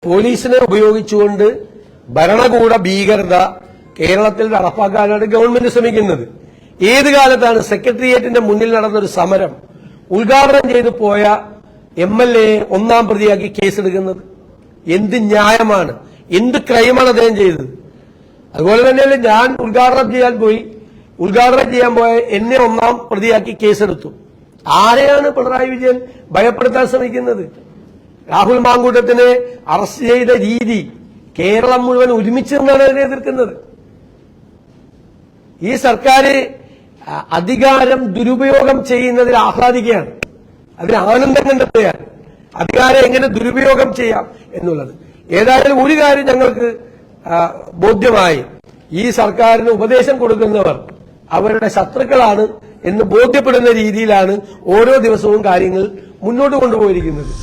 പോലീസിനെ ഉപയോഗിച്ചുകൊണ്ട് ഭരണകൂട ഭീകരത കേരളത്തിൽ നടപ്പാക്കാനാണ് ഗവൺമെന്റ് ശ്രമിക്കുന്നത്. ഏത് കാലത്താണ് സെക്രട്ടേറിയറ്റിന്റെ മുന്നിൽ നടന്നൊരു സമരം ഉദ്ഘാടനം ചെയ്തു പോയ MLA ഒന്നാം പ്രതിയാക്കി കേസെടുക്കുന്നത്? എന്ത് ന്യായമാണ്? എന്ത് ക്രൈമാണ് അദ്ദേഹം ചെയ്തത്? അതുപോലെ തന്നെയല്ലേ ഞാൻ ഉദ്ഘാടനം ചെയ്യാൻ പോയ എന്നെ ഒന്നാം പ്രതിയാക്കി കേസെടുത്തു. ആരെയാണ് പിണറായി വിജയൻ ഭയപ്പെടുത്താൻ ശ്രമിക്കുന്നത്? രാഹുൽ മാങ്കൂട്ടത്തിനെ അറസ്റ്റ് ചെയ്ത രീതി കേരളം മുഴുവൻ ഒരുമിച്ച് നിന്നാണ് അതിനെ എതിർക്കുന്നത്. ഈ സർക്കാർ അധികാരം ദുരുപയോഗം ചെയ്യുന്നതിൽ ആഹ്ലാദിക്കുകയാണ്, അതിന് ആനന്ദം കണ്ടെത്തുകയാണ്. അധികാരം എങ്ങനെ ദുരുപയോഗം ചെയ്യാം എന്നുള്ളത്. ഏതായാലും ഒരു കാര്യം ഞങ്ങൾക്ക് ബോധ്യമായി, ഈ സർക്കാരിന് ഉപദേശം കൊടുക്കുന്നവർ അവരുടെ ശത്രുക്കളാണ് എന്ന് ബോധ്യപ്പെടുന്ന രീതിയിലാണ് ഓരോ ദിവസവും കാര്യങ്ങൾ മുന്നോട്ട് കൊണ്ടുപോയിരിക്കുന്നത്.